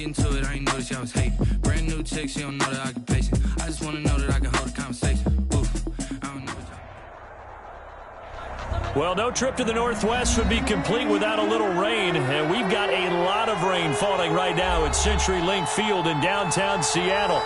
into it, I ain't noticed y'all was hating. Brand new chick, she don't know the occupation. I just wanna know that I can hold a conversation. Oof, I don't know what y'all... Well, no trip to the Northwest would be complete without a little rain, and we've got a lot of rain falling right now at CenturyLink Field in downtown Seattle.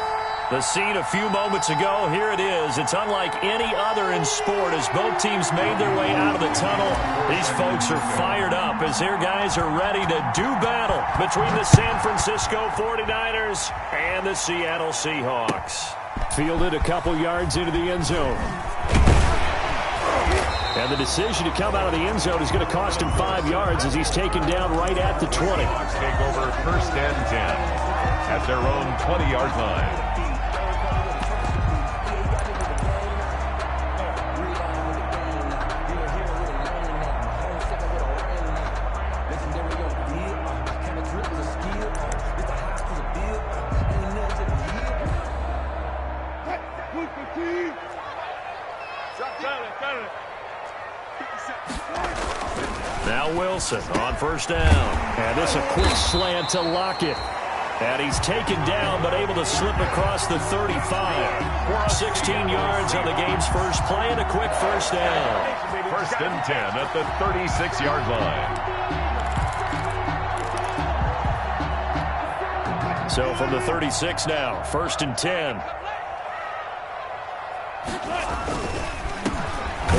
The scene a few moments ago, here it is. It's unlike any other in sport as both teams made their way out of the tunnel. These folks are fired up as their guys are ready to do battle between the San Francisco 49ers and the Seattle Seahawks. Fielded a couple yards into the end zone. And the decision to come out of the end zone is going to cost him 5 yards as he's taken down right at the 20. Seahawks take over 1st and 10 at their own 20-yard line. Now Wilson on 1st down. And this a quick slant to Lockett. And he's taken down but able to slip across the 35. 16 yards on the game's first play and a quick 1st down. 1st and 10 at the 36-yard line. So from the 36 now, 1st and 10.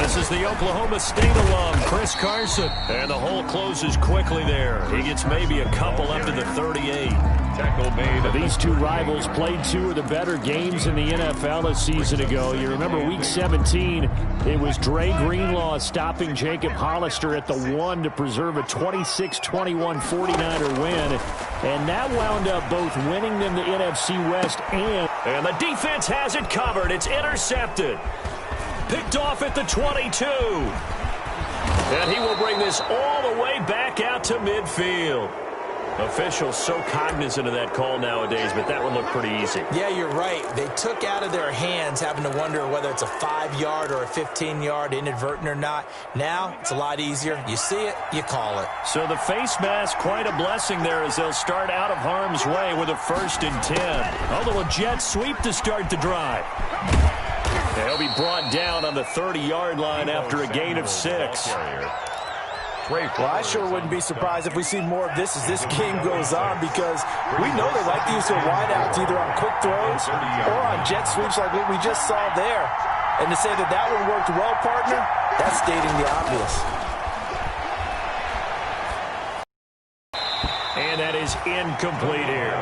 This is the Oklahoma State alum, Chris Carson. And the hole closes quickly there. He gets maybe a couple up to the 38. Tackle made. These two rivals played two of the better games in the NFL a season ago. You remember Week 17, it was Dre Greenlaw stopping Jacob Hollister at the 1 to preserve a 26-21 49er win. And that wound up both winning them the NFC West and the defense has it covered. It's intercepted. Picked off at the 22. And he will bring this all the way back out to midfield. Officials so cognizant of that call nowadays, but that one looked pretty easy. Yeah, you're right. They took out of their hands having to wonder whether it's a 5-yard or a 15-yard, inadvertent or not. Now, it's a lot easier. You see it, you call it. So the face mask, quite a blessing there as they'll start out of harm's way with a 1st and 10. A little jet sweep to start the drive. They'll be brought down on the 30-yard line after a gain of 6. Well, I sure wouldn't be surprised if we see more of this as this game goes on because we know they like to use their wideouts either on quick throws or on jet sweeps like what we just saw there. And to say that that one worked well, partner, that's stating the obvious. And that is incomplete here.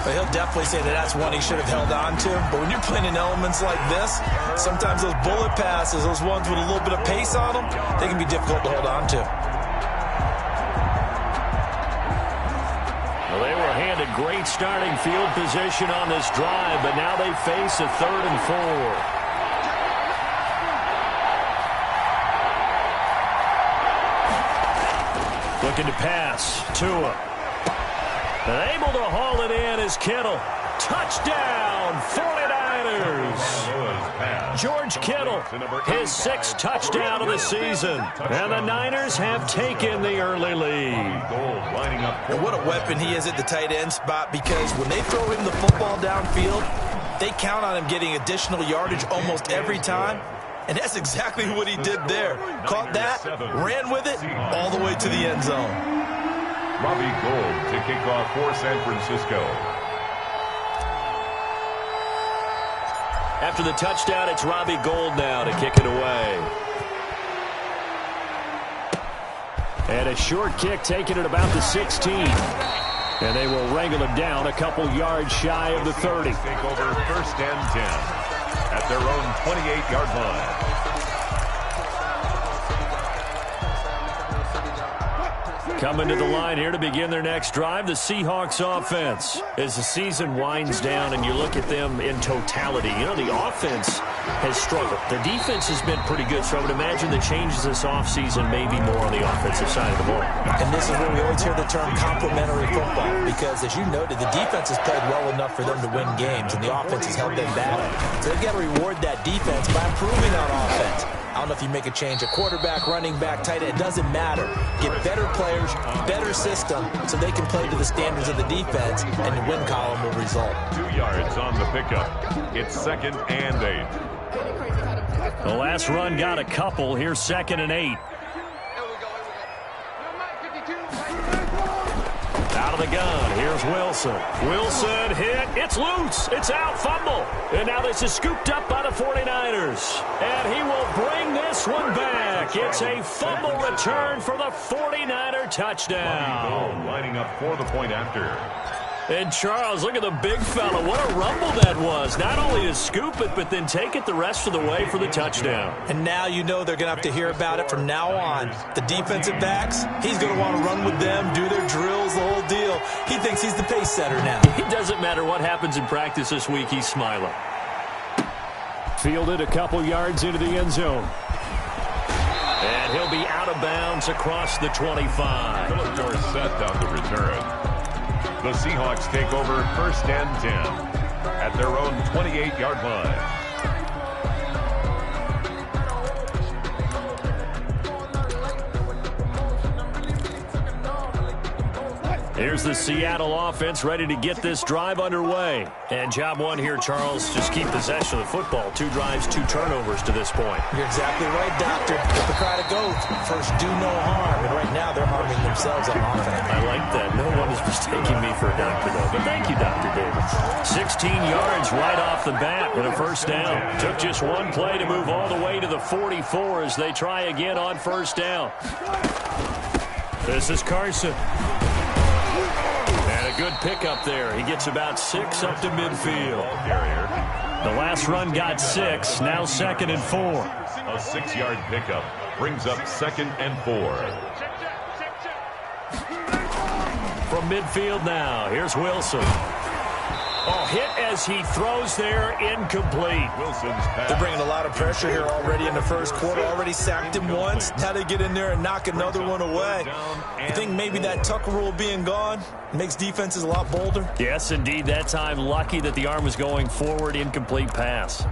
But he'll definitely say that that's one he should have held on to. But when you're playing in elements like this, sometimes those bullet passes, those ones with a little bit of pace on them, they can be difficult to hold on to. Well, they were handed great starting field position on this drive, but now they face a 3rd and 4. Looking to pass. Tua. And able to haul it in is Kittle. Touchdown, 49ers. George Kittle, his 6th touchdown of the season. And the Niners have taken the early lead. And what a weapon he is at the tight end spot because when they throw him the football downfield, they count on him getting additional yardage almost every time. And that's exactly what he did there. Caught that, ran with it, all the way to the end zone. Robbie Gould to kick off for San Francisco. After the touchdown, it's Robbie Gould now to kick it away. And a short kick taken at about the 16. And they will wrangle him down a couple yards shy of the 30. Take over 1st and 10 at their own 28-yard line. Coming to the line here to begin their next drive, the Seahawks offense. As the season winds down and you look at them in totality, you know, the offense has struggled. The defense has been pretty good, so I would imagine the changes this offseason may be more on the offensive side of the ball. And this is where we always hear the term complementary football because, as you noted, the defense has played well enough for them to win games, and the offense has held them back. So they've got to reward that defense by improving on offense. I don't know if you make a change, a quarterback, running back, tight end, it doesn't matter. Get better players, better system, so they can play to the standards of the defense, and the win column will result. 2 yards on the pickup. It's 2nd and 8. The last run got a couple. Here's 2nd and 8. Out of the gun, here's Wilson. Wilson hit, it's loose, it's out, fumble. And now this is scooped up by the 49ers. And he will bring this one back. It's a fumble return for the 49er touchdown. Lining up for the point after. And Charles, look at the big fella. What a rumble that was. Not only to scoop it, but then take it the rest of the way for the touchdown. And now you know they're going to have to hear about it from now on. The defensive backs, he's going to want to run with them, do their drills, the whole deal. He thinks he's the pace setter now. It doesn't matter what happens in practice this week, he's smiling. Fielded a couple yards into the end zone. And he'll be out of bounds across the 25. Philip Dorsett on the return. The Seahawks take over 1st and 10 at their own 28-yard line. Here's the Seattle offense ready to get this drive underway. And job one here, Charles, just keep possession of the football. 2 drives, 2 turnovers to this point. You're exactly right, Doctor. Get the cry to go. First, do no harm. And right now, they're harming themselves on offense. I like that. No one is mistaking me for a doctor, though. But thank you, Dr. Davis. 16 yards right off the bat with a first down. Took just one play to move all the way to the 44 as they try again on first down. This is Carson. And a good pickup there. He gets about 6 up to midfield. The last run got 6. Now 2nd and 4. A 6-yard pickup brings up 2nd and 4. From midfield now, here's Wilson. Oh, hit as he throws there, incomplete. Wilson's pass. They're bringing a lot of pressure here already in the first quarter. Already sacked him once. Now they get in there and knock another one away. You think maybe that Tucker rule being gone makes defenses a lot bolder? Yes, indeed. That time, lucky that the arm was going forward, incomplete pass.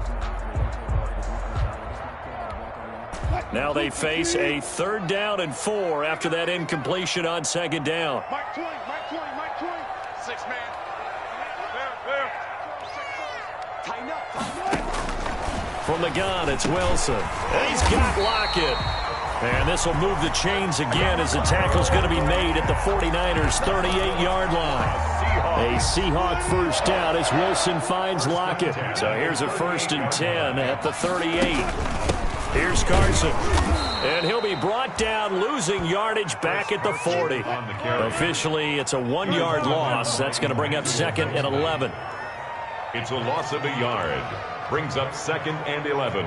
Now they face a 3rd down and 4 after that incompletion on 2nd down. Mike 20, 6 man. From the gun, it's Wilson. And he's got Lockett. And this will move the chains again as the tackle's going to be made at the 49ers' 38-yard line. A Seahawk first down as Wilson finds Lockett. So here's a 1st and 10 at the 38. Here's Carson. And he'll be brought down, losing yardage back at the 40. Officially, it's a 1-yard loss. That's going to bring up 2nd and 11. It's a loss of a yard. Brings up 2nd and 11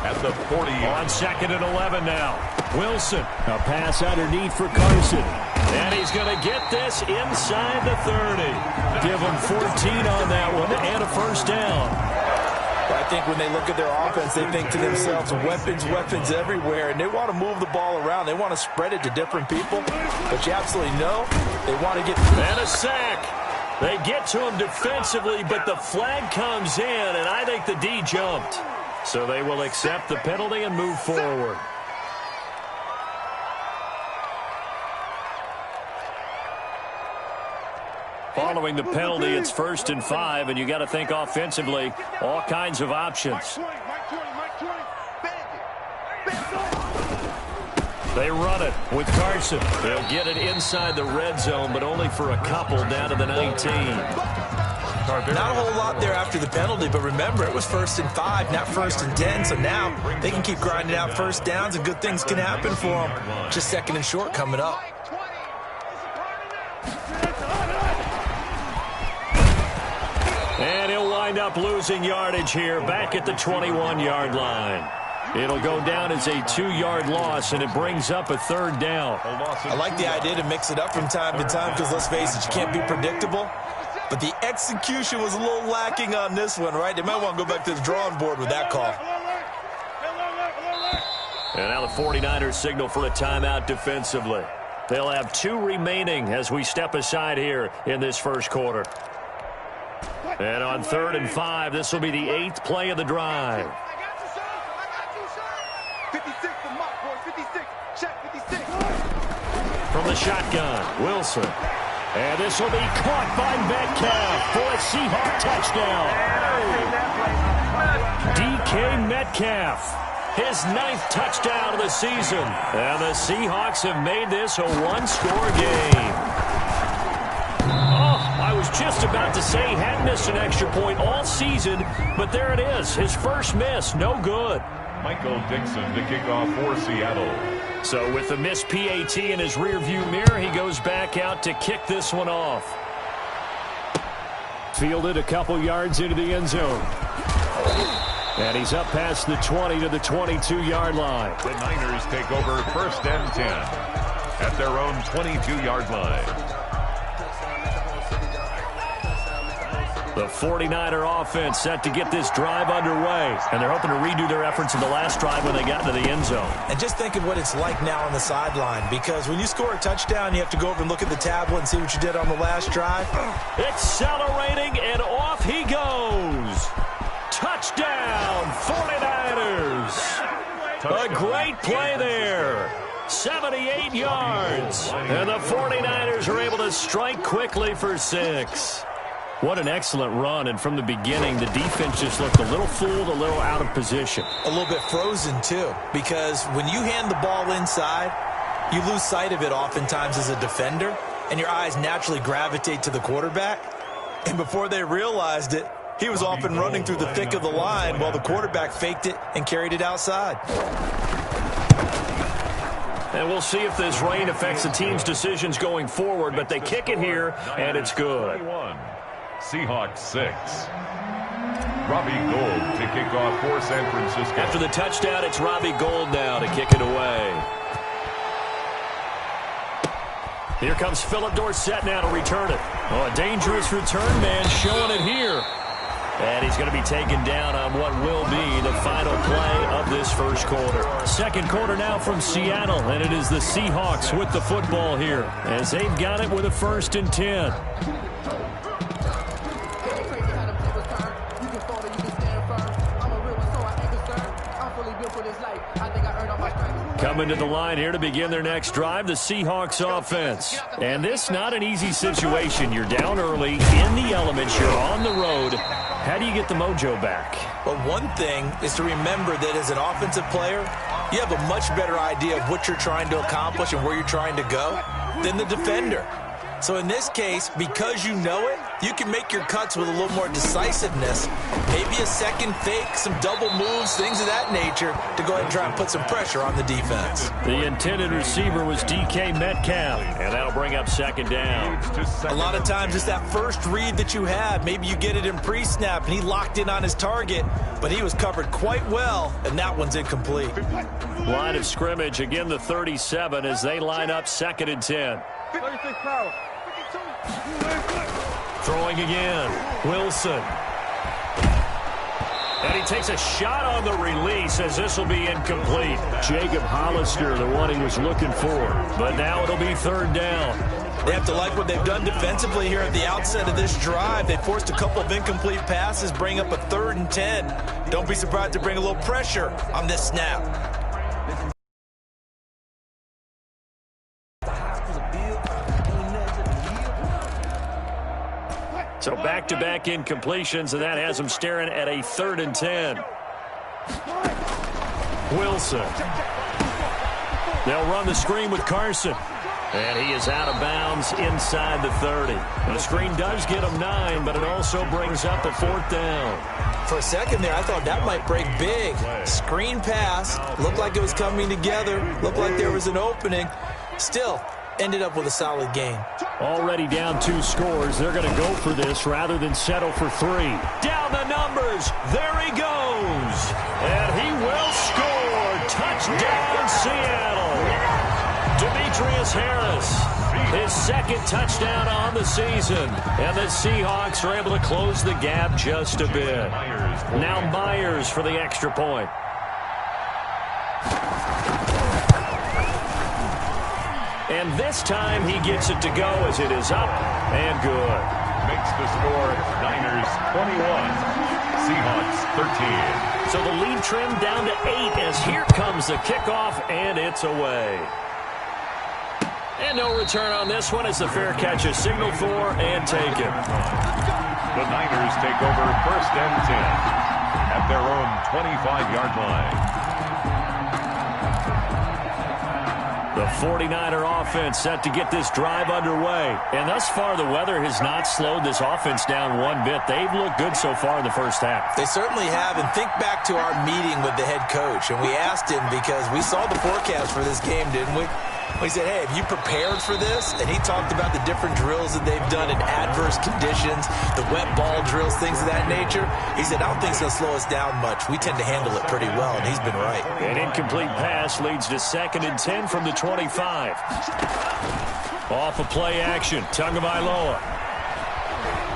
at the 40. On 2nd and 11 now. Wilson. A pass underneath for Carson. And he's going to get this inside the 30. Give him 14 on that one and a first down. I think when they look at their offense, they think to themselves, weapons everywhere, and they want to move the ball around. They want to spread it to different people, but you absolutely know they want to get... And a sack. They get to him defensively, but the flag comes in, and I think the D jumped. So they will accept the penalty and move forward. Following the penalty, it's 1st and 5, and you got to think offensively, all kinds of options. They run it with Carson. They'll get it inside the red zone, but only for a couple down to the 19. Not a whole lot there after the penalty, but remember, it was 1st and 5, not 1st and 10, so now they can keep grinding out first downs, and good things can happen for them. Just 2nd and short coming up. And he'll wind up losing yardage here back at the 21-yard line. It'll go down as a 2-yard loss, and it brings up a 3rd down. I like the idea to mix it up from time to time because, let's face it, you can't be predictable. But the execution was a little lacking on this one, right? They might want to go back to the drawing board with that call. And now the 49ers signal for a timeout defensively. They'll have 2 remaining as we step aside here in this first quarter. And on 3rd and 5, this will be the 8th play of the drive. the shotgun. Wilson. And this will be caught by Metcalf for a Seahawk touchdown. DK Metcalf. His 9th touchdown of the season. And the Seahawks have made this a one-score game. Oh, I was just about to say he hadn't missed an extra point all season, but there it is. His first miss, no good. Michael Dixon to kick off for Seattle. So with the missed PAT in his rearview mirror, he goes back out to kick this one off. Fielded a couple yards into the end zone. And he's up past the 20 to the 22-yard line. The Niners take over 1st and 10 at their own 22-yard line. The 49er offense set to get this drive underway. And they're hoping to redo their efforts in the last drive when they got into the end zone. And just think of what it's like now on the sideline, because when you score a touchdown, you have to go over and look at the tablet and see what you did on the last drive. Accelerating, and off he goes. Touchdown, 49ers. A great play there. 78 yards. And the 49ers are able to strike quickly for 6. What an excellent run, and from the beginning, the defense just looked a little fooled, a little out of position. A little bit frozen, too, because when you hand the ball inside, you lose sight of it oftentimes as a defender, and your eyes naturally gravitate to the quarterback. And before they realized it, he was off and running through the thick of the line while the quarterback faked it and carried it outside. And we'll see if this rain affects the team's decisions going forward, but they kick it here, and it's good. Seahawks 6. Robbie Gould to kick off for San Francisco. After the touchdown, it's Robbie Gould now to kick it away. Here comes Philip Dorsett now to return it. Oh, a dangerous return man showing it here. And he's going to be taken down on what will be the final play of this first quarter. Second quarter now from Seattle, and it is the Seahawks with the football here as they've got it with a 1st and 10. Coming to the line here to begin their next drive, the Seahawks offense. And this not an easy situation. You're down early, in the elements, you're on the road. How do you get the mojo back? Well, one thing is to remember that as an offensive player, you have a much better idea of what you're trying to accomplish and where you're trying to go than the defender. So in this case, because you know it, you can make your cuts with a little more decisiveness. Maybe a second fake, some double moves, things of that nature to go ahead and try and put some pressure on the defense. The intended receiver was DK Metcalf, and that'll bring up 2nd down. A lot of times it's that first read that you have. Maybe you get it in pre-snap, and he locked in on his target, but he was covered quite well, and that one's incomplete. Line of scrimmage, again the 37 as they line up 2nd and 10. 36 power. 52. Throwing again, Wilson. And he takes a shot on the release as this will be incomplete. Jacob Hollister, the one he was looking for. But now it'll be 3rd down. They have to like what they've done defensively here at the outset of this drive. They forced a couple of incomplete passes, bring up a 3rd and 10. Don't be surprised to bring a little pressure on this snap. So back-to-back incompletions, and that has them staring at a 3rd and 10. Wilson. They'll run the screen with Carson. And he is out of bounds inside the 30. And the screen does get him 9, but it also brings up a 4th down. For a second there, I thought that might break big. Screen pass. Looked like it was coming together. Looked like there was an opening. Still, ended up with a solid game. Already down 2 scores. They're going to go for this rather than settle for 3. Down the numbers. There he goes. And he will score. Touchdown, Seattle. Demetrius Harris, his 2nd touchdown on the season. And the Seahawks are able to close the gap just a bit. Now Myers for the extra point. And this time he gets it to go as it is up and good. Makes the score Niners 21, Seahawks 13. So the lead trimmed down to 8 as here comes the kickoff, and it's away. And no return on this one as the fair catch is signaled for and taken. The Niners take over 1st and 10 at their own 25-yard line. The 49er offense set to get this drive underway. And thus far, the weather has not slowed this offense down one bit. They've looked good so far in the first half. They certainly have. And think back to our meeting with the head coach. And we asked him because we saw the forecast for this game, didn't we? We said, hey, have you prepared for this? And he talked about the different drills that they've done in adverse conditions, the wet ball drills, things of that nature. He said, I don't think it's going to slow us down much. We tend to handle it pretty well, and he's been right. An incomplete pass leads to 2nd and 10 from the 25. Off of play action, Tagovailoa.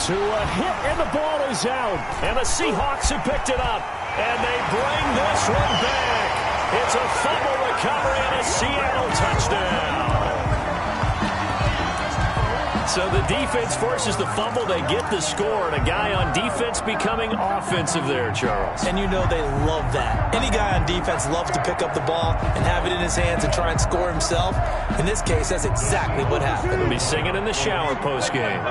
To a hit, and the ball is out. And the Seahawks have picked it up. And they bring this one back. It's a fumble recovery and a Seattle touchdown. So the defense forces the fumble. They get the score, and a guy on defense becoming offensive there, Charles. And you know they love that. Any guy on defense loves to pick up the ball and have it in his hands and try and score himself. In this case, that's exactly what happened. He'll be singing in the shower postgame.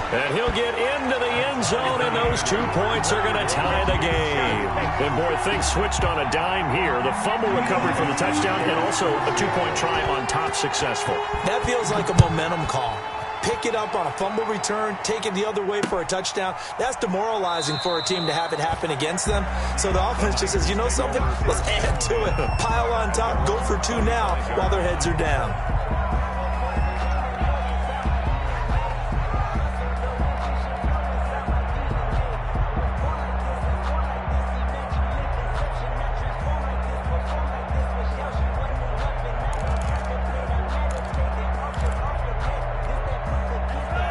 And he'll get into the end zone, and those 2 points are going to tie the game. And, boy, things switched on a dime here. The fumble recovery for the touchdown and also a 2-point try on top successful. That feels like a momentum call. Pick it up on a fumble return, take it the other way for a touchdown. That's demoralizing for a team to have it happen against them. So the offense just says, you know something? Let's add to it. Pile on top, go for 2 now while their heads are down.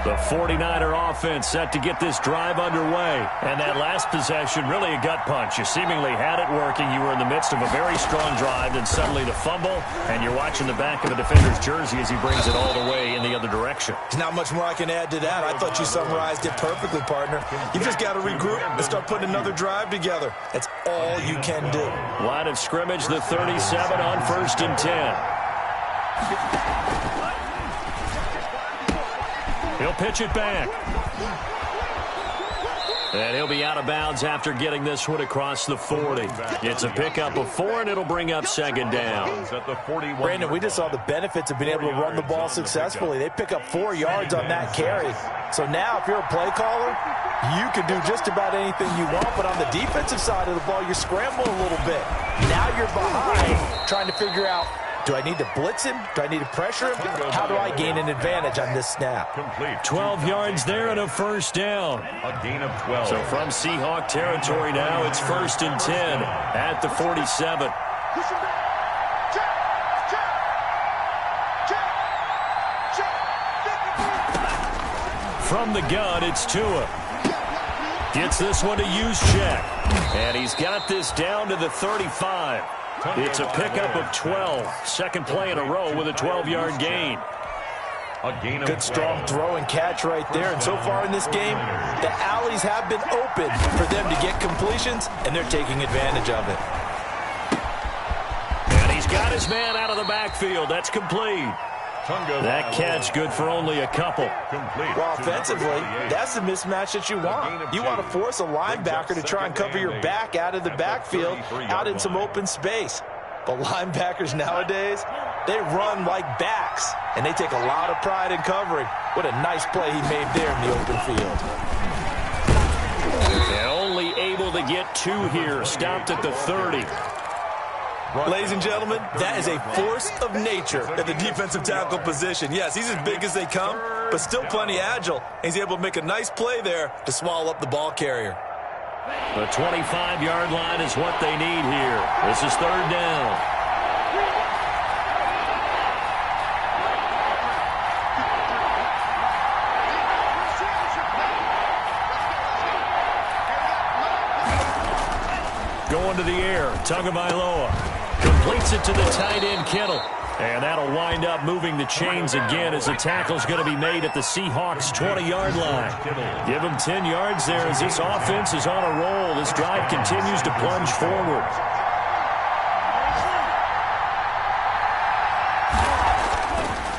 The 49er offense set to get this drive underway. And that last possession, really a gut punch. You seemingly had it working. You were in the midst of a very strong drive, then suddenly the fumble, and you're watching the back of the defender's jersey as he brings it all the way in the other direction. There's not much more I can add to that. I thought you summarized it perfectly, partner. You just got to regroup and start putting another drive together. That's all you can do. Line of scrimmage, the 37 on 1st and 10. He'll pitch it back. And he'll be out of bounds after getting this one across the 40. It's a pickup of 4, and it'll bring up 2nd down. Brandon, we just saw the benefits of being able to run the ball successfully. They pick up 4 yards on that carry. So now if you're a play caller, you can do just about anything you want. But on the defensive side of the ball, you're scrambling a little bit. Now you're behind trying to figure out, do I need to blitz him? Do I need to pressure him? How do I gain an advantage on this snap? 12 yards there and a 1st down. A gain of 12. So from Seahawk territory now, it's 1st and 10 at the 47. From the gun, it's Tua. Gets this one to Juszczyk. And he's got this down to the 35. It's a pickup of 12. Second play in a row with a 12-yard gain. Good strong throw and catch right there. And so far in this game, the alleys have been open for them to get completions, and they're taking advantage of it. And he's got his man out of the backfield. That's complete. That catch good for only a couple. Well, offensively, that's the mismatch that you want. You want to force a linebacker to try and cover your back out of the backfield, out in some open space. But linebackers nowadays, they run like backs, and they take a lot of pride in covering. What a nice play he made there in the open field. And only able to get 2 here. Stopped at the 30. Ladies and gentlemen, that is a force of nature at the defensive tackle position. Yes, he's as big as they come, but still plenty agile. He's able to make a nice play there to swallow up the ball carrier. The 25-yard line is what they need here. This is 3rd down. Going to the air, Tagovailoa completes it to the tight end, Kittle. And that'll wind up moving the chains again as the tackle's going to be made at the Seahawks' 20-yard line. Give them 10 yards there as this offense is on a roll. This drive continues to plunge forward.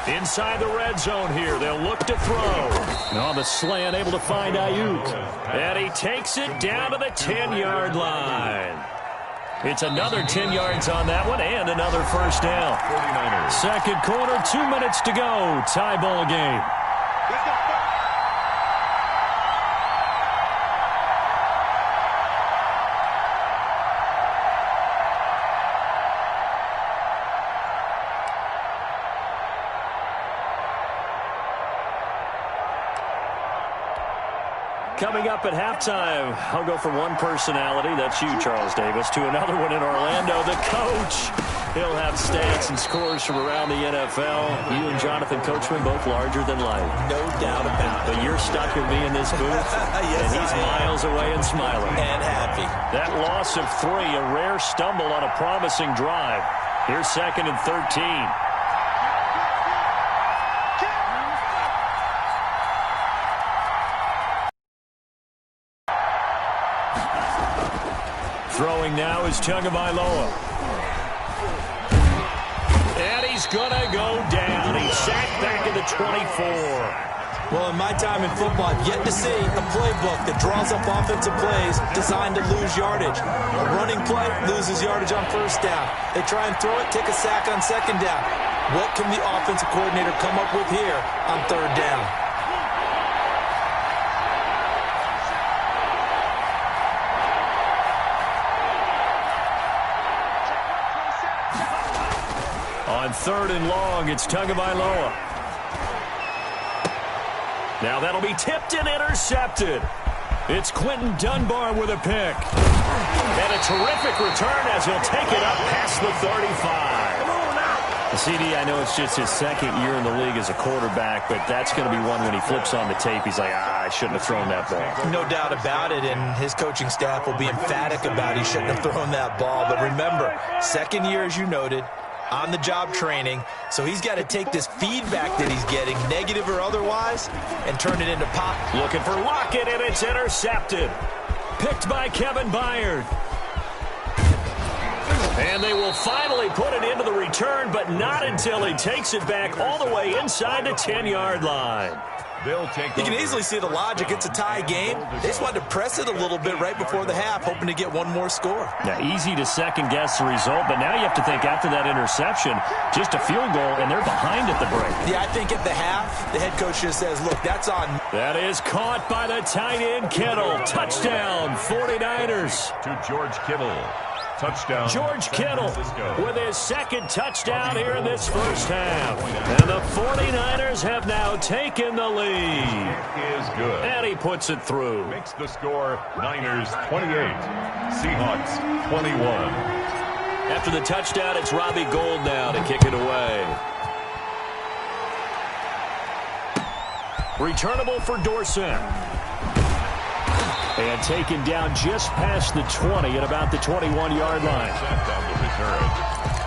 Inside the red zone here, they'll look to throw. And on the slant, able to find Ayuk. And he takes it down to the 10-yard line. It's another 10 yards on that one and another first down. 49ers. Second quarter, 2 minutes to go. Tie ball game. Coming up at halftime, I'll go from one personality, that's you, Charles Davis, to another one in Orlando, the coach. He'll have stats and scores from around the NFL. You and Jonathan Coachman, both larger than life. No doubt about it. But you're stuck with me in this booth, yes, and he's miles away and smiling. And happy. That loss of 3, a rare stumble on a promising drive. Here's 2nd and 13. Throwing now is Tagovailoa. And he's going to go down. He's sacked back at the 24. Well, in my time in football, I've yet to see a playbook that draws up offensive plays designed to lose yardage. A running play loses yardage on first down. They try and throw it, take a sack on second down. What can the offensive coordinator come up with here on third down? On 3rd and long, it's Tagovailoa. Now that'll be tipped and intercepted. It's Quentin Dunbar with a pick. And a terrific return as he'll take it up past the 35. CD, I know it's just his 2nd year in the league as a quarterback, but that's going to be one when he flips on the tape. He's like, I shouldn't have thrown that ball. No doubt about it, and his coaching staff will be emphatic about he shouldn't have thrown that ball. But remember, 2nd year, as you noted, on-the-job training, so he's got to take this feedback that he's getting, negative or otherwise, and turn it into pop. Looking for Lockett, and it's intercepted. Picked by Kevin Byard. And they will finally put it into the return, but not until he takes it back all the way inside the 10-yard line. You can easily see the logic. It's a tie game. They just wanted to press it a little bit right before the half, hoping to get one more score. Now, easy to second-guess the result, but now you have to think after that interception, just a field goal, and they're behind at the break. Yeah, I think at the half, the head coach just says, look, that's on. That is caught by the tight end, Kittle. Touchdown, 49ers. To George Kittle. Touchdown. George Kittle with his 2nd touchdown here in this first half. And the 49ers have now taken the lead. Is good. And he puts it through. Makes the score Niners 28, Seahawks 21. After the touchdown, it's Robbie Gould now to kick it away. Returnable for Dorsett. And taken down just past the 20 at about the 21-yard line.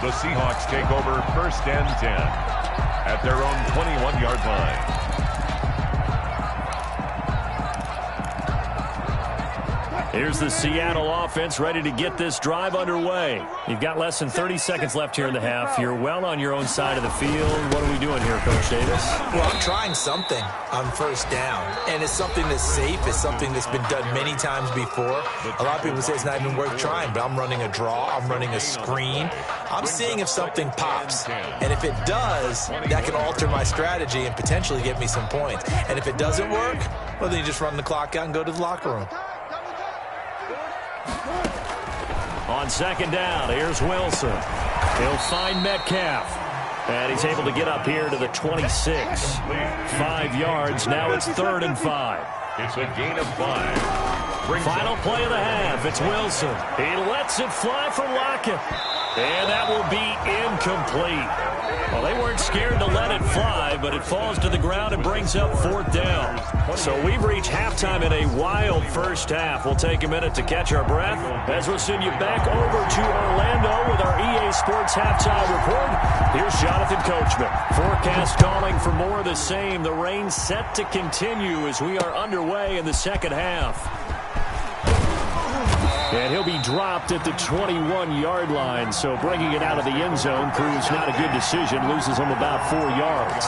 The Seahawks take over 1st and 10 at their own 21-yard line. Here's the Seattle offense ready to get this drive underway. You've got less than 30 seconds left here in the half. You're well on your own side of the field. What are we doing here, Coach Davis? Well, I'm trying something on first down, and it's something that's safe. It's something that's been done many times before. A lot of people say it's not even worth trying, but I'm running a draw. I'm running a screen. I'm seeing if something pops, and if it does, that can alter my strategy and potentially get me some points. And if it doesn't work, well, then you just run the clock out and go to the locker room. On 2nd down, here's Wilson. He'll find Metcalf. And he's able to get up here to the 26. 5 yards. Now it's 3rd and 5. It's a gain of 5. Final play of the half. It's Wilson. He lets it fly for Lockett. And that will be incomplete. Well, they weren't scared to let it fly, but it falls to the ground and brings up 4th down. So we've reached halftime in a wild first half. We'll take a minute to catch our breath as we'll send you back over to Orlando with our EA Sports Halftime Report. Here's Jonathan Coachman. Forecast calling for more of the same. The rain set to continue as we are underway in the second half. And he'll be dropped at the 21-yard line, so bringing it out of the end zone proves not a good decision. Loses him about 4 yards.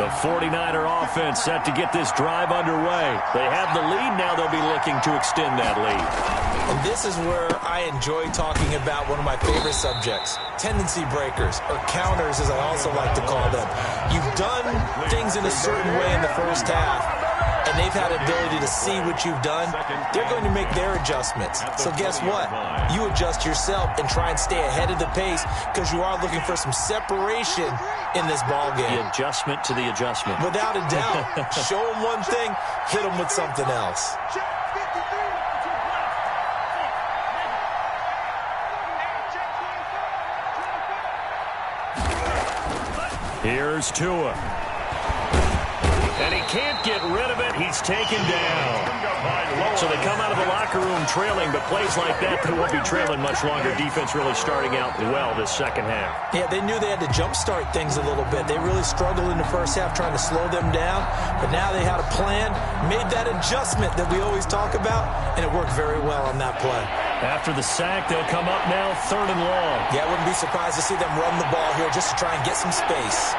The 49er offense set to get this drive underway. They have the lead. Now they'll be looking to extend that lead. And this is where I enjoy talking about one of my favorite subjects, tendency breakers, or counters as I also like to call them. You've done things in a certain way in the first half, and they've had the ability to see what you've done. They're going to make their adjustments. So guess what? You adjust yourself and try and stay ahead of the pace because you are looking for some separation in this ball game. The adjustment to the adjustment. Without a doubt. Show them one thing, hit them with something else. Here's Tua. And he can't get rid of it. He's taken down. So they come out of the locker room trailing, but plays like that, they won't be trailing much longer. Defense really starting out well this second half. Yeah, they knew they had to jumpstart things a little bit. They really struggled in the first half trying to slow them down, but now they had a plan, made that adjustment that we always talk about, and it worked very well on that play. After the sack, they'll come up now 3rd and long. Yeah, I wouldn't be surprised to see them run the ball here just to try and get some space.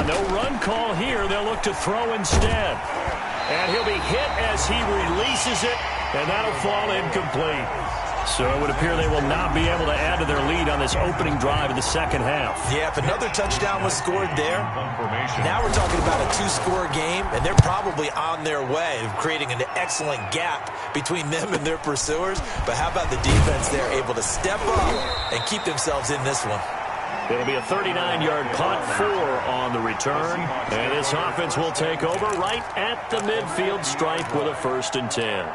No run call here. They'll look to throw instead. And he'll be hit as he releases it, and that'll fall incomplete. So it would appear they will not be able to add to their lead on this opening drive of the second half. Yeah, if another touchdown was scored there, now we're talking about a 2-score game, and they're probably on their way of creating an excellent gap between them and their pursuers. But how about the defense there, able to step up and keep themselves in this one? It'll be a 39-yard punt, 4 on the return. And this offense will take over right at the midfield stripe with a 1st and 10.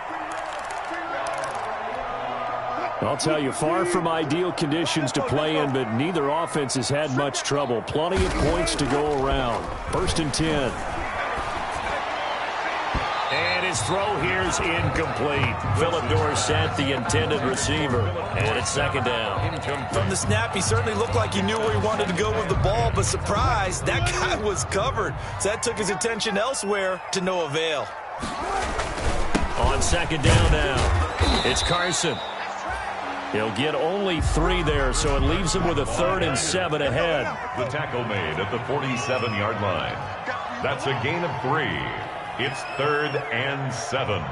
I'll tell you, far from ideal conditions to play in, but neither offense has had much trouble. Plenty of points to go around. 1st and 10. And his throw here's incomplete. Philip Dorsett, the intended receiver. And it's 2nd down. From the snap, he certainly looked like he knew where he wanted to go with the ball, but surprise, that guy was covered. So that took his attention elsewhere to no avail. On 2nd down now, it's Carson. He'll get only 3 there, so it leaves him with a 3rd and 7 ahead. The tackle made at the 47-yard line. That's a gain of 3. It's 3rd and 7.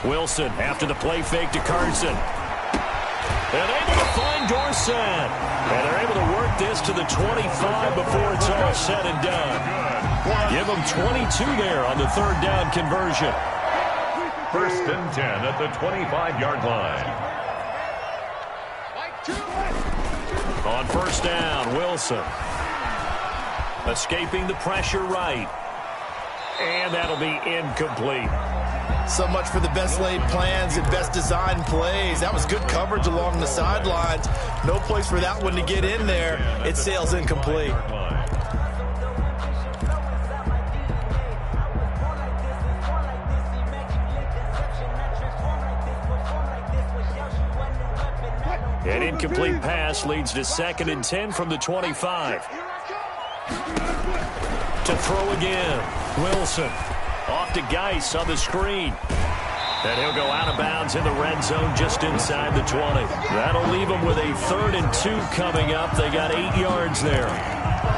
Wilson after the play fake to Carson. And able to find Dorsett. And they're able to work this to the 25 before it's all said and done. Give them 22 there on the 3rd down conversion. 1st and 10 at the 25-yard line. On 1st down, Wilson. Escaping the pressure right. And that'll be incomplete. So much for the best laid plans and best designed plays. That was good coverage along the sidelines. No place for that one to get in there. It sails incomplete. An incomplete pass leads to 2nd and 10 from the 25. To throw again. Wilson off to Geis on the screen. And he'll go out of bounds in the red zone just inside the 20. That'll leave them with a 3rd and 2 coming up. They got 8 yards there.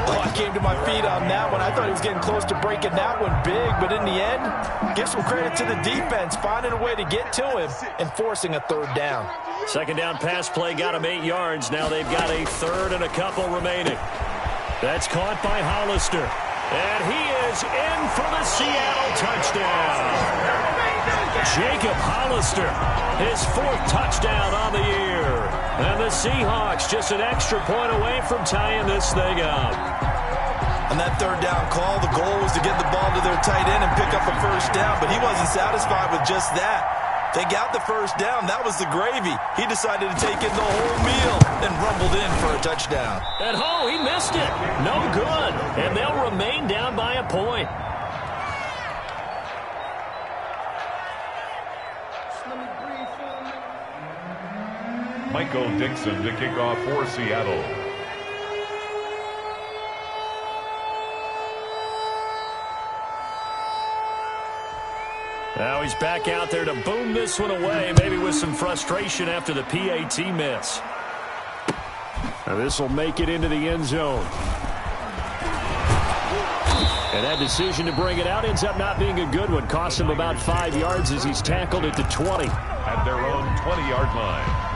Oh, I came to my feet on that one. I thought he was getting close to breaking that one big, but in the end, give some credit to the defense, finding a way to get to him and forcing a 3rd down. 2nd down pass play got him 8 yards. Now they've got a 3rd and a couple remaining. That's caught by Hollister. And he is in for the Seattle touchdown. Jacob Hollister, his 4th touchdown on the year. And the Seahawks just an extra point away from tying this thing up. On that third down call, the goal was to get the ball to their tight end and pick up a first down, but he wasn't satisfied with just that. They got the first down. That was the gravy. He decided to take in the whole meal and rumbled in for a touchdown. And he missed it. No good. And they'll remain down by a point. Michael Dixon to kick off for Seattle. Now he's back out there to boom this one away, maybe with some frustration after the PAT miss. Now this will make it into the end zone. And that decision to bring it out ends up not being a good one. Cost him about 5 yards as he's tackled at the 20. At their own 20-yard line.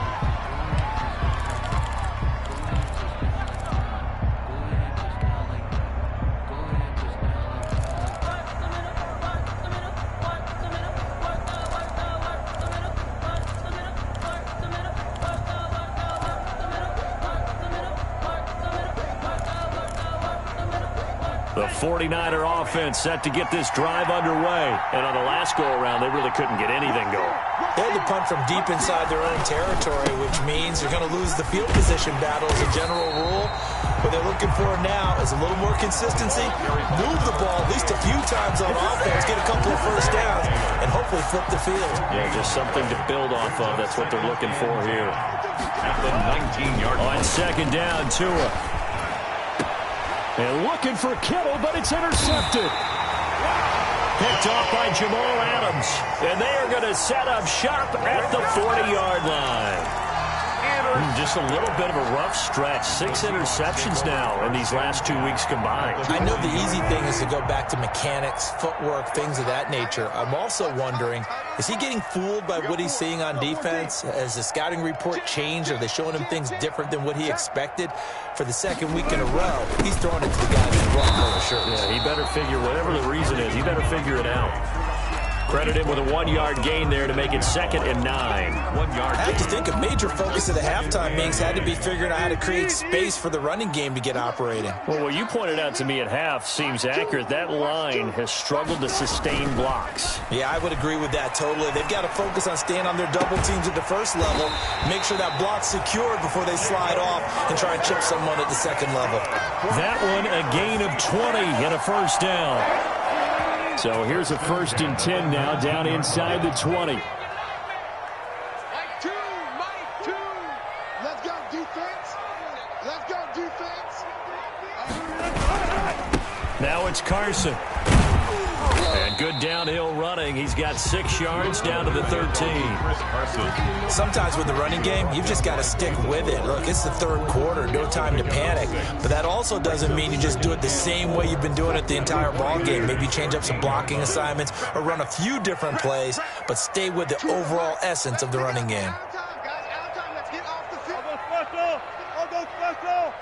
The 49er offense set to get this drive underway. And on the last go-around, they really couldn't get anything going. They had to punt from deep inside their own territory, which means they're going to lose the field position battle as a general rule. What they're looking for now is a little more consistency, move the ball at least a few times on offense, get a couple of first downs, and hopefully flip the field. Yeah, just something to build off of. That's what they're looking for here. At the 19-yard line. On second down, Tua. And looking for Kittle, but it's intercepted. Picked off by Jamal Adams. And they are going to set up shop at the 40-yard line. Just a little bit of a rough stretch. 6 interceptions now in these last 2 weeks combined. I know the easy thing is to go back to mechanics, footwork, things of that nature. I'm also wondering, is he getting fooled by what he's seeing on defense? Has the scouting report changed? Are they showing him things different than what he expected? For the second week in a row, he's throwing it to the guys in wrong color shirts. Yeah, he better figure, whatever the reason is, he better figure it out. Credit him with a 1-yard gain there to make it 2nd and 9. 1 yard I have to gain. think a major focus of the halftime meetings had to be figuring out how to create space for the running game to get operating. Well, what you pointed out to me at half seems accurate. That line has struggled to sustain blocks. Yeah, I would agree with that totally. They've got to focus on staying on their double teams at the first level, make sure that block's secured before they slide off and try and chip someone at the second level. That one a gain of 20 and a first down. So here's a 1st and 10 now down inside the 20. Mike 2. Let's go defense. Let's go defense. Now it's Carson. And good downhill running. He's got 6 yards down to the 13. Sometimes with the running game, you've just got to stick with it. Look, it's the third quarter, no time to panic. But that also doesn't mean you just do it the same way you've been doing it the entire ball game. Maybe change up some blocking assignments or run a few different plays, but stay with the overall essence of the running game. Let's get off the field. I'll go special.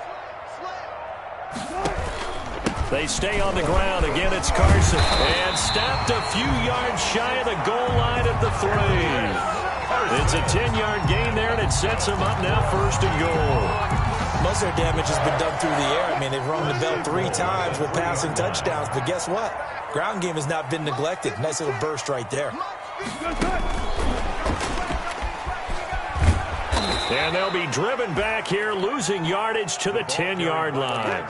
They stay on the ground. Again, it's Carson. And stopped a few yards shy of the goal line at the 3. It's a 10-yard gain there, and it sets them up now 1st and goal. Most of their damage has been done through the air. I mean, they've rung the bell 3 times with passing touchdowns, but guess what? Ground game has not been neglected. Nice little burst right there. And they'll be driven back here, losing yardage to the 10-yard line.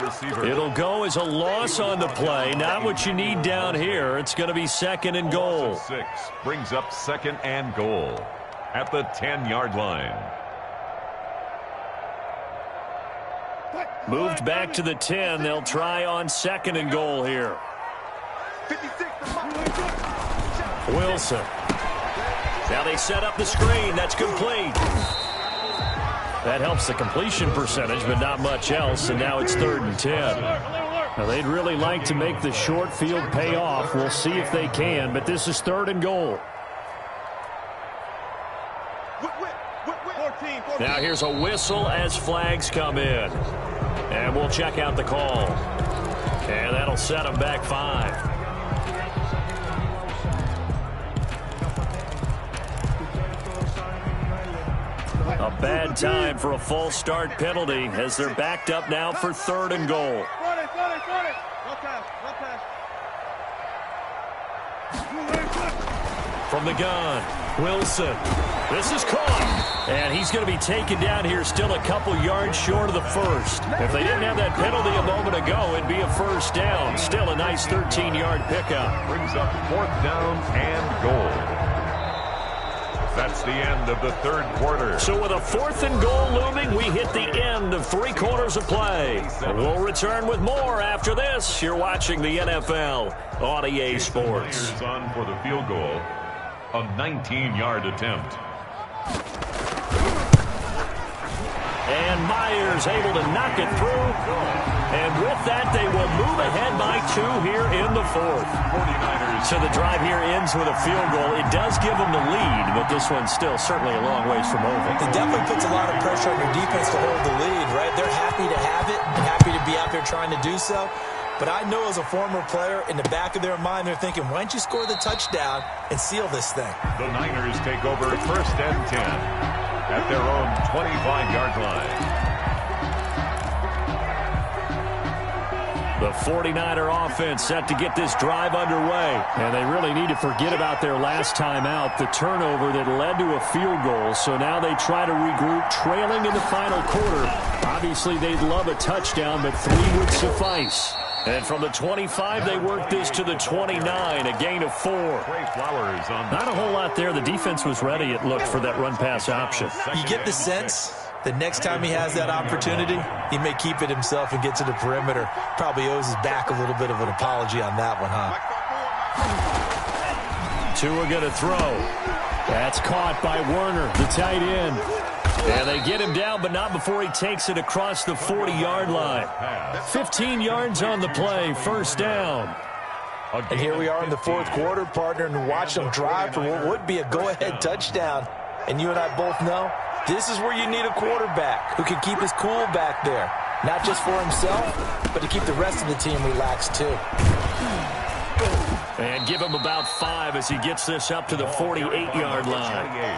It'll go as a loss on the play. Not what you need down here. It's going to be 2nd and goal. 6 brings up 2nd and goal at the 10-yard line. Moved back to the 10. They'll try on 2nd and goal here. 56. Wilson. Now they set up the screen. That's complete. That helps the completion percentage, but not much else, and now it's 3rd and 10. Now, they'd really like to make the short field pay off. We'll see if they can, but this is 3rd and goal. Now here's a whistle as flags come in. And we'll check out the call. And that'll set them back 5. A bad time for a false start penalty as they're backed up now for 3rd and goal. From the gun, Wilson. This is caught. And he's going to be taken down here, still a couple yards short of the first. If they didn't have that penalty a moment ago, it'd be a first down. Still a nice 13-yard pickup. Brings up 4th down and goal. That's the end of the 3rd quarter. So with a 4th and goal looming, we hit the end of 3 quarters of play. We'll return with more after this. You're watching the NFL on EA Sports. On for the field goal. A 19-yard attempt. And Myers able to knock it through. And with that, they will move ahead by 2 here in the 4th. 49ers. So the drive here ends with a field goal. It does give them the lead, but this one's still certainly a long ways from over. It definitely puts a lot of pressure on your defense to hold the lead, right? They're happy to have it and happy to be out there trying to do so. But I know as a former player, in the back of their mind, they're thinking, why don't you score the touchdown and seal this thing? The Niners take over 1st and 10 at their own 25-yard line. The 49er offense set to get this drive underway. And they really need to forget about their last time out, the turnover that led to a field goal. So now they try to regroup, trailing in the final quarter. Obviously, they'd love a touchdown, but 3 would suffice. And from the 25, they work this to the 29, a gain of 4. Not a whole lot there. The defense was ready, it looked, for that run-pass option. You get the sense that next time he has that opportunity, he may keep it himself and get to the perimeter. Probably owes his back a little bit of an apology on that one, huh? Tua going to throw. That's caught by Werner, the tight end. And they get him down, but not before he takes it across the 40-yard line. 15 yards on the play, 1st down. And here we are in the 4th quarter, partner, and watch them drive for what would be a go-ahead touchdown. And you and I both know this is where you need a quarterback who can keep his cool back there. Not just for himself, but to keep the rest of the team relaxed, too. And give him about 5 as he gets this up to the 48-yard line.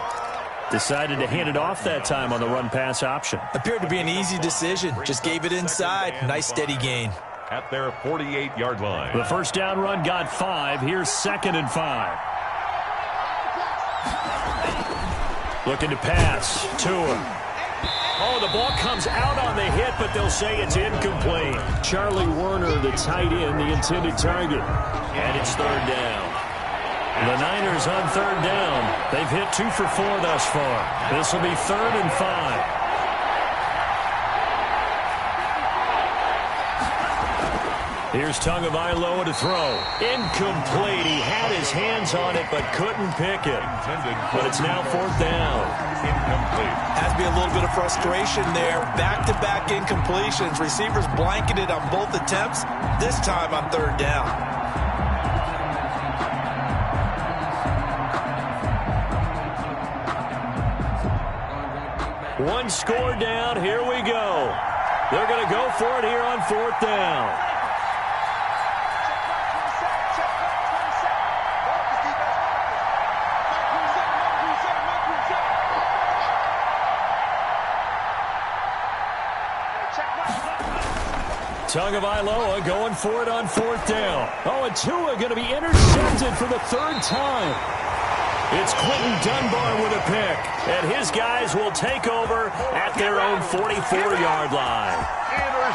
Decided to hand it off that time on the run-pass option. Appeared to be an easy decision. Just gave it inside. Nice steady gain. At their 48-yard line. The 1st down run got 5. Here's 2nd and 5. Looking to pass. Tua. Oh, the ball comes out on the hit, but they'll say it's incomplete. Charlie Werner, the tight end, the intended target. And it's 3rd down. The Niners on 3rd down. They've hit 2 for 4 thus far. This will be 3rd and 5. Here's Tagovailoa to throw. Incomplete. He had his hands on it, but couldn't pick it. But it's now 4th down. Incomplete. Has to be a little bit of frustration there. Back-to-back incompletions. Receivers blanketed on both attempts. This time on 3rd down. One score down. Here we go. They're going to go for it here on 4th down. Tagovailoa going for it on 4th down. Oh, and Tua going to be intercepted for the 3rd time. It's Quentin Dunbar with a pick, and his guys will take over at their own 44-yard line.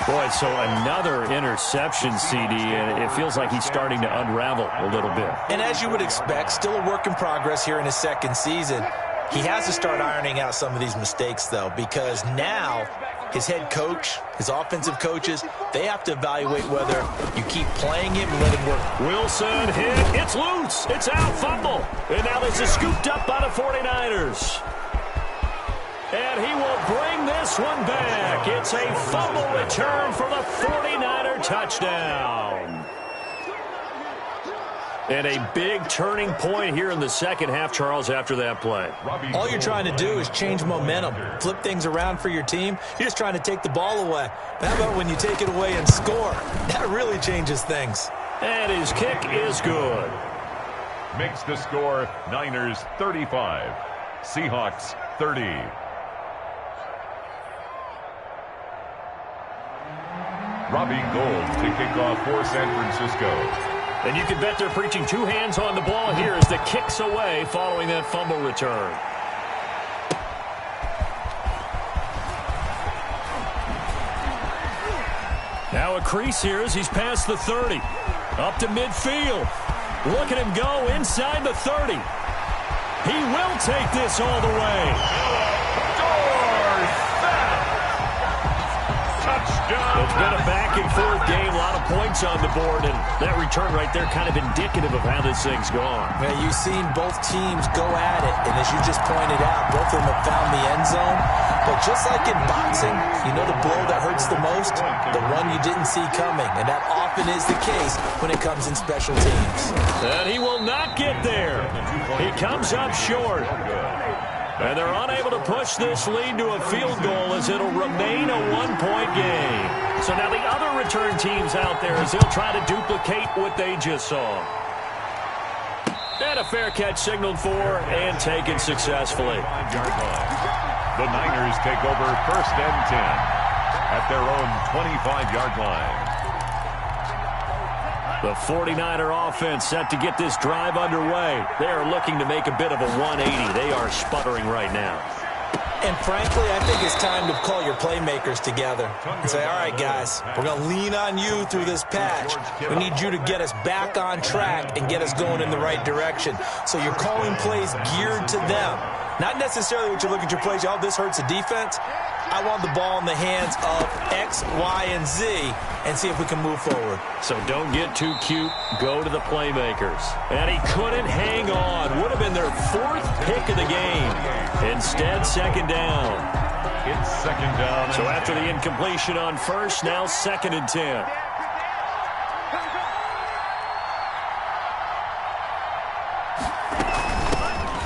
Boy, so another interception, CD, and it feels like he's starting to unravel a little bit. And as you would expect, still a work in progress here in his 2nd season. He has to start ironing out some of these mistakes, though, because now his head coach, his offensive coaches, they have to evaluate whether you keep playing him and let him work. Wilson hit. It's loose. It's out. Fumble. And now this is scooped up by the 49ers. And he will bring this one back. It's a fumble return for the 49er touchdown. And a big turning point here in the 2nd half, Charles, after that play. All you're trying to do is change momentum, flip things around for your team. You're just trying to take the ball away. But how about when you take it away and score? That really changes things. And his kick is good. Makes the score Niners 35, Seahawks 30. Robbie Gould to kick off for San Francisco. And you can bet they're preaching two hands on the ball here as the kick's away following that fumble return. Now a crease here as he's past the 30. Up to midfield. Look at him go inside the 30. He will take this all the way. It's been a back-and-forth game, a lot of points on the board, and that return right there kind of indicative of how this thing's gone. Yeah, you've seen both teams go at it, and as you just pointed out, both of them have found the end zone. But just like in boxing, you know the blow that hurts the most? The one you didn't see coming, and that often is the case when it comes in special teams. And he will not get there. He comes up short. And they're unable to push this lead to a field goal as it'll remain a one-point game. So now the other return teams out there as they'll try to duplicate what they just saw. And a fair catch signaled for and taken successfully. The Niners take over 1st and 10 at their own 25-yard line. The 49er offense set to get this drive underway. They are looking to make a bit of a 180. They are sputtering right now. And frankly, I think it's time to call your playmakers together and say, all right, guys, we're going to lean on you through this patch. We need you to get us back on track and get us going in the right direction. So you're calling plays geared to them. Not necessarily what you look at your plays, oh, this hurts the defense. I want the ball in the hands of X, Y, and Z and see if we can move forward. So don't get too cute. Go to the playmakers. And he couldn't hang on. Would have been their 4th pick of the game. Instead, 2nd down. It's 2nd down. So after the incompletion on 1st, now 2nd and 10.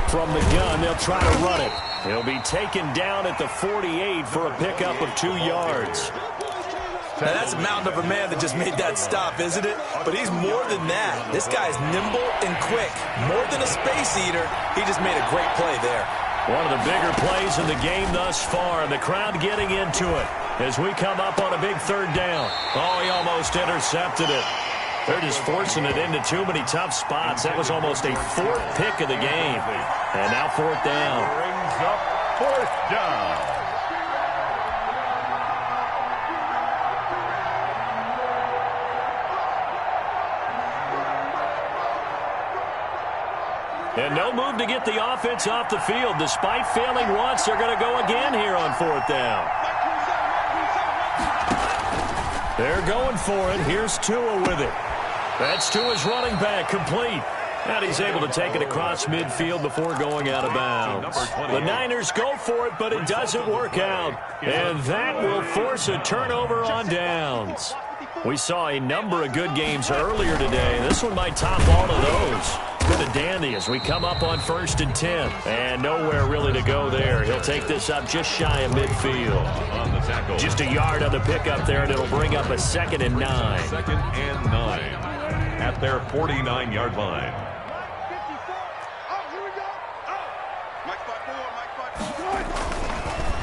From the gun, they'll try to run it. He'll be taken down at the 48 for a pickup of 2 yards. Now, that's a mountain of a man that just made that stop, isn't it? But he's more than that. This guy's nimble and quick. More than a space eater, he just made a great play there. One of the bigger plays in the game thus far. The crowd getting into it as we come up on a big 3rd down. Oh, he almost intercepted it. They're just forcing it into too many tough spots. That was almost a 4th pick of the game. And now 4th down. Brings up 4th down. And no move to get the offense off the field. Despite failing once, they're going to go again here on 4th down. They're going for it. Here's Tua with it. That's Tua's running back, complete. And he's able to take it across midfield before going out of bounds. The Niners go for it, but it doesn't work out. And that will force a turnover on downs. We saw a number of good games earlier today. This one might top all of those. It's been a dandy as we come up on 1st and 10. And nowhere really to go there. He'll take this up just shy of midfield. Just a yard on the pickup there, and it'll bring up a 2nd and 9. 2nd and 9 at their 49-yard line.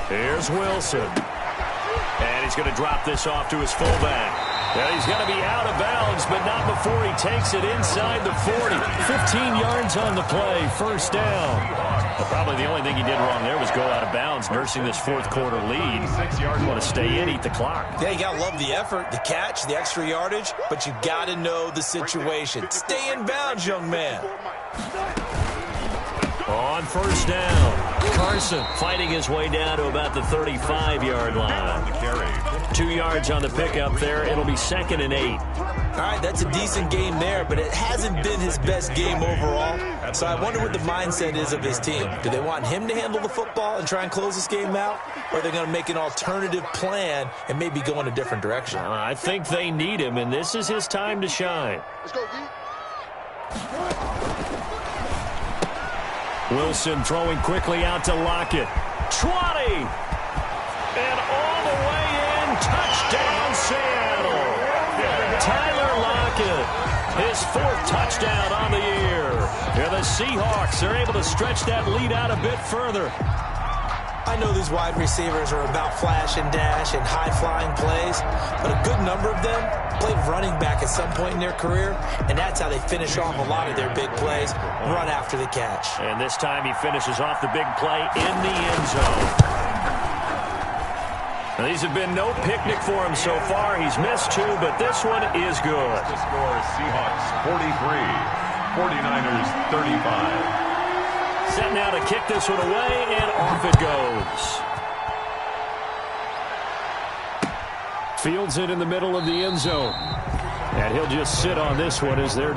Here's Wilson. And he's going to drop this off to his fullback. And he's going to be out of bounds, but not before he takes it inside the 40. 15 yards on the play, 1st down. But probably the only thing he did wrong there was go out of bounds, nursing this 4th quarter lead. You want to stay in, eat the clock. Yeah, you got to love the effort, the catch, the extra yardage, but you got to know the situation. Stay in bounds, young man. On 1st down, Carson fighting his way down to about the 35-yard line. 2 yards on the pickup there. It'll be 2nd and 8. All right, that's a decent game there, but it hasn't been his best game overall. So I wonder what the mindset is of his team. Do they want him to handle the football and try and close this game out? Or are they going to make an alternative plan and maybe go in a different direction? I think they need him, and this is his time to shine. Let's go, D. Wilson throwing quickly out to Lockett. 20! And all the way in. Touchdown, Seattle. Tyler Lockett, his 4th touchdown on the year. And the Seahawks are able to stretch that lead out a bit further. I know these wide receivers are about flash and dash and high-flying plays, but a good number of them played running back at some point in their career, and that's how they finish off a lot of their big plays, run after the catch. And this time he finishes off the big play in the end zone. Now, these have been no picnic for him so far. He's missed 2, but this one is good. The score is Seahawks 43, 49ers 35. Set now to kick this one away, and off it goes. Fields it in the middle of the end zone. And he'll just sit on this one as they're...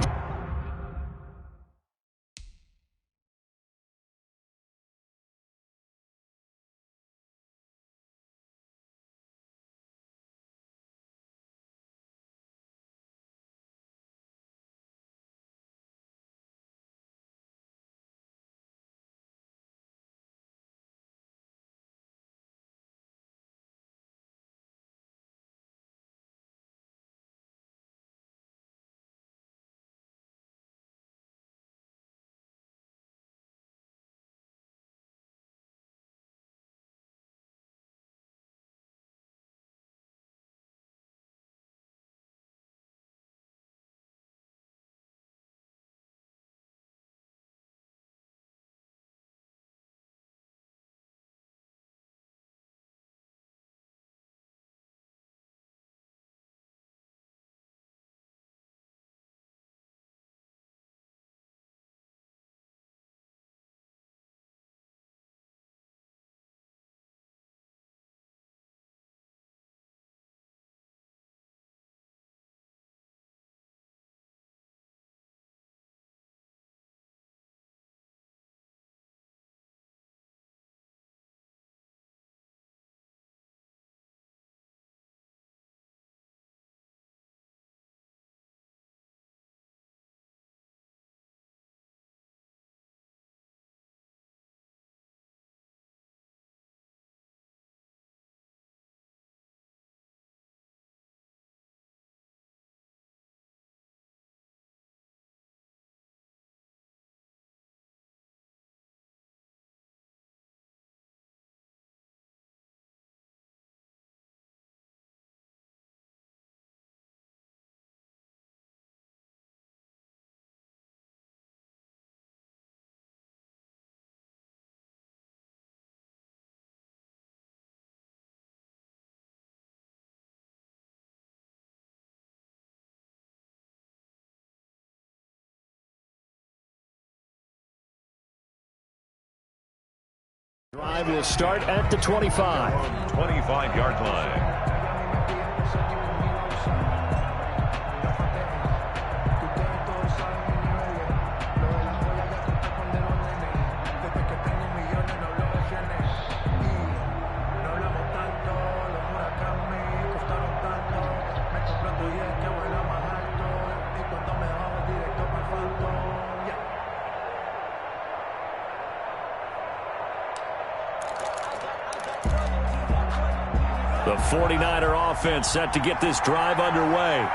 Drive will start at the 25. 25-yard line. The 49er offense set to get this drive underway.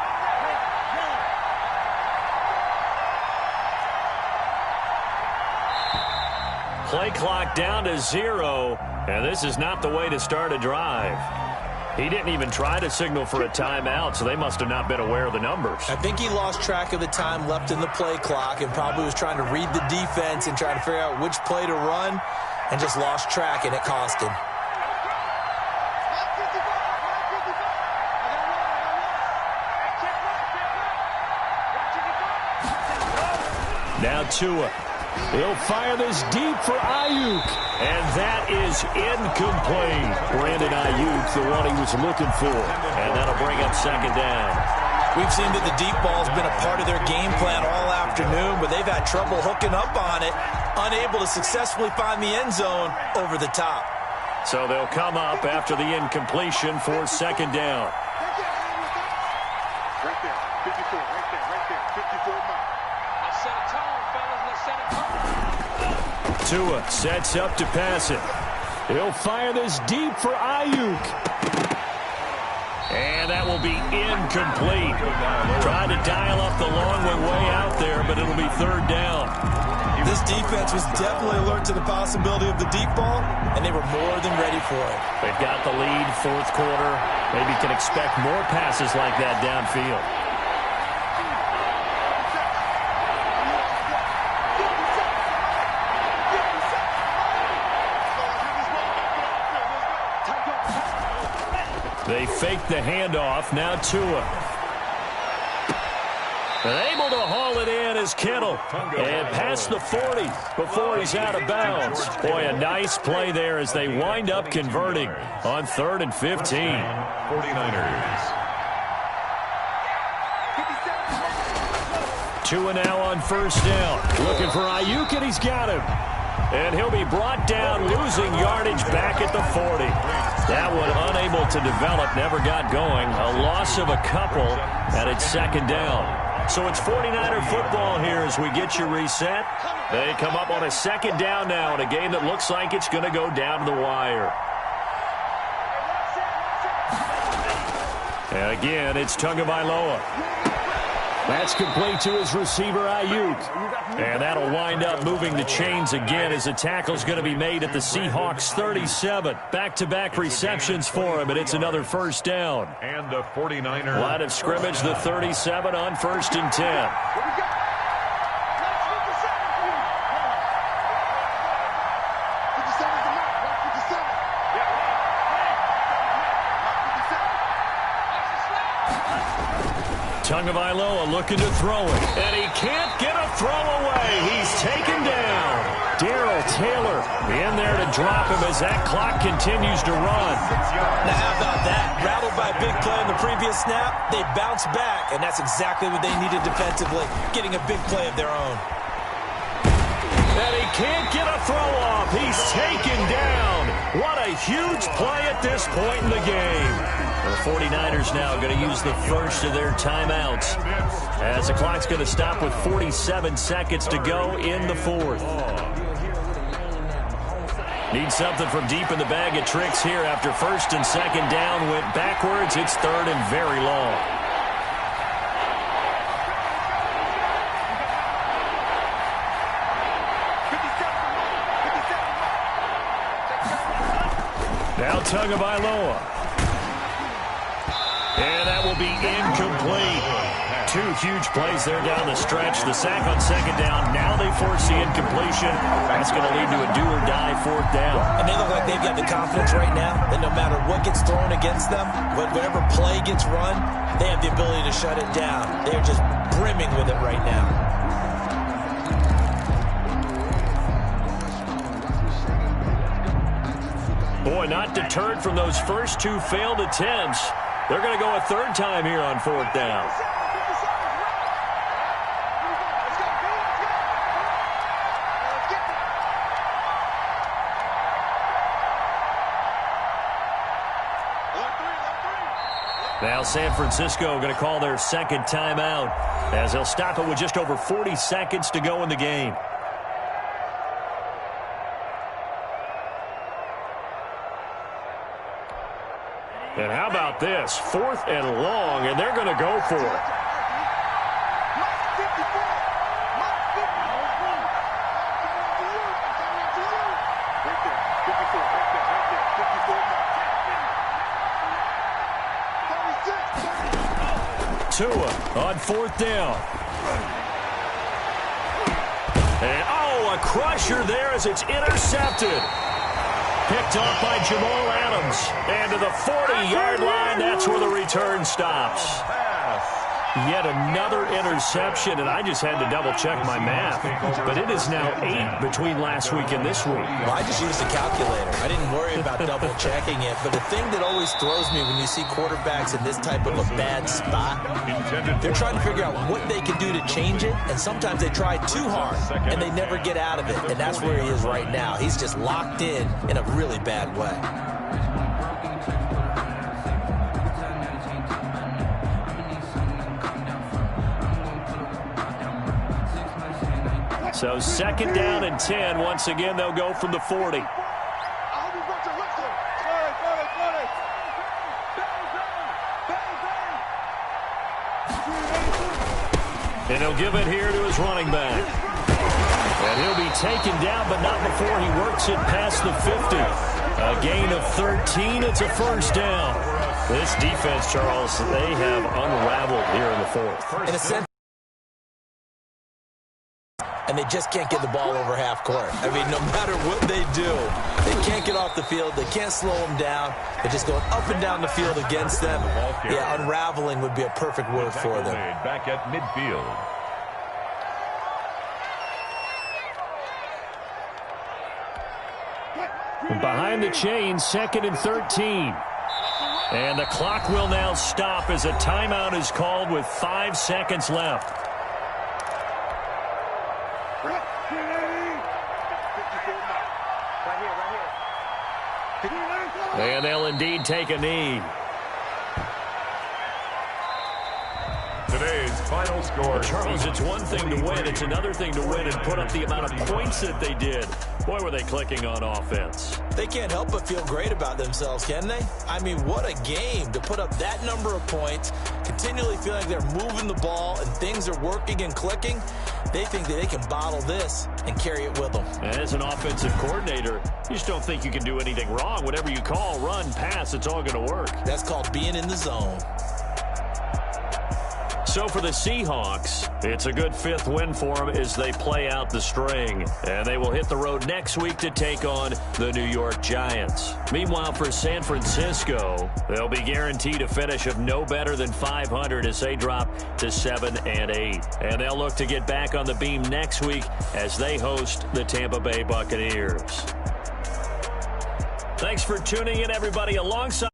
Play clock down to 0, and this is not the way to start a drive. He didn't even try to signal for a timeout, so they must have not been aware of the numbers. I think he lost track of the time left in the play clock and probably was trying to read the defense and trying to figure out which play to run and just lost track, and it cost him. Now Tua. He'll fire this deep for Ayuk. And that is incomplete. Brandon Ayuk, the one he was looking for. And that'll bring up second down. We've seen that the deep ball's been a part of their game plan all afternoon, but they've had trouble hooking up on it, unable to successfully find the end zone over the top. So they'll come up after the incompletion for second down. Right there, 54, right there, 54 miles. Let's set a tone, fellas, let's set a tone. Tua sets up to pass it. He'll fire this deep for Ayuk. And that will be incomplete. Tried to dial up the long way out there, but it'll be third down. He This defense was definitely alert to the possibility of the deep ball, and they were more than ready for it. They've got the lead, fourth quarter. Maybe can expect more passes like that downfield. They fake the handoff. Now Tua. And able to haul it in is Kittle. And past the 40 before he's out of bounds. Boy, a nice play there as they wind up converting on 3rd and 15. 49ers. Tua now on first down. Looking for Ayuk, and he's got him. And he'll be brought down, losing yardage back at the 40. That one unable to develop, never got going. A loss of a couple, and it's second down. So it's 49er football here as we get you reset. They come up on a second down now in a game that looks like it's going to go down to the wire. And again, it's Tagovailoa. That's complete to his receiver, Ayuk. And that'll wind up moving the chains again as the tackle's going to be made at the Seahawks 37. Back-to-back receptions for him, and it's another first down. And the 49er. Line of scrimmage, the 37 on 1st and 10. Tagovailoa looking to throw it, and he can't get a throw away. He's taken down. Darrell Taylor in there to drop him as that clock continues to run. Now how about that? Rattled by a big play on the previous snap, they bounce back, and that's exactly what they needed defensively, getting a big play of their own. And he can't get a throw off. He's taken down. What a huge play at this point in the game. The 49ers now going to use the first of their timeouts as the clock's going to stop with 47 seconds to go in the 4th. Need something from deep in the bag of tricks here after 1st and 2nd down went backwards. It's 3rd and very long. Now Tagovailoa. And that will be incomplete. 2 huge plays there down the stretch. The sack on 2nd down. Now they force the incompletion. That's going to lead to a do-or-die 4th down. And they look like they've got the confidence right now that no matter what gets thrown against them, whatever play gets run, they have the ability to shut it down. They're just brimming with it right now. Boy, not deterred from those first 2 failed attempts. They're going to go a 3rd time here on 4th down. Now San Francisco going to call their 2nd timeout as they'll stop it with just over 40 seconds to go in the game. And how about this? 4th and long, and they're going to go for it. Tua on 4th down. And, a crusher there as it's intercepted. Picked off by Jamal Adams. And to the 40-yard line, that's where the return stops. Yet another interception, and I just had to double-check my math. But it is now 8 between last week and this week. Well, I just used a calculator. I didn't worry about double-checking it. But the thing that always throws me when you see quarterbacks in this type of a bad spot, they're trying to figure out what they can do to change it, and sometimes they try too hard, and they never get out of it. And that's where he is right now. He's just locked in a really bad way. So 2nd down and 10. Once again, they'll go from the 40. And he'll give it here to his running back. And he'll be taken down, but not before he works it past the 50. A gain of 13. It's a first down. This defense, Charles, they have unraveled here in the fourth. In a sense, and they just can't get the ball over half court. I mean, no matter what they do, they can't get off the field. They can't slow them down. They're just going up and down the field against them. Yeah, unraveling would be a perfect word for them. Back at midfield. Behind the chain, 2nd and 13. And the clock will now stop as a timeout is called with 5 seconds left. And they'll indeed take a knee. Today's final score. Charles, it's one thing to win. It's another thing to win and put up the amount of points that they did. Boy, were they clicking on offense. They can't help but feel great about themselves, can they? I mean, what a game to put up that number of points, continually feel like they're moving the ball and things are working and clicking. They think that they can bottle this and carry it with them. As an offensive coordinator, you just don't think you can do anything wrong. Whatever you call, run, pass, it's all going to work. That's called being in the zone. So for the Seahawks, it's a good 5th win for them as they play out the string. And they will hit the road next week to take on the New York Giants. Meanwhile, for San Francisco, they'll be guaranteed a finish of no better than 500 as they drop to 7-8. And they'll look to get back on the beam next week as they host the Tampa Bay Buccaneers. Thanks for tuning in, everybody. Alongside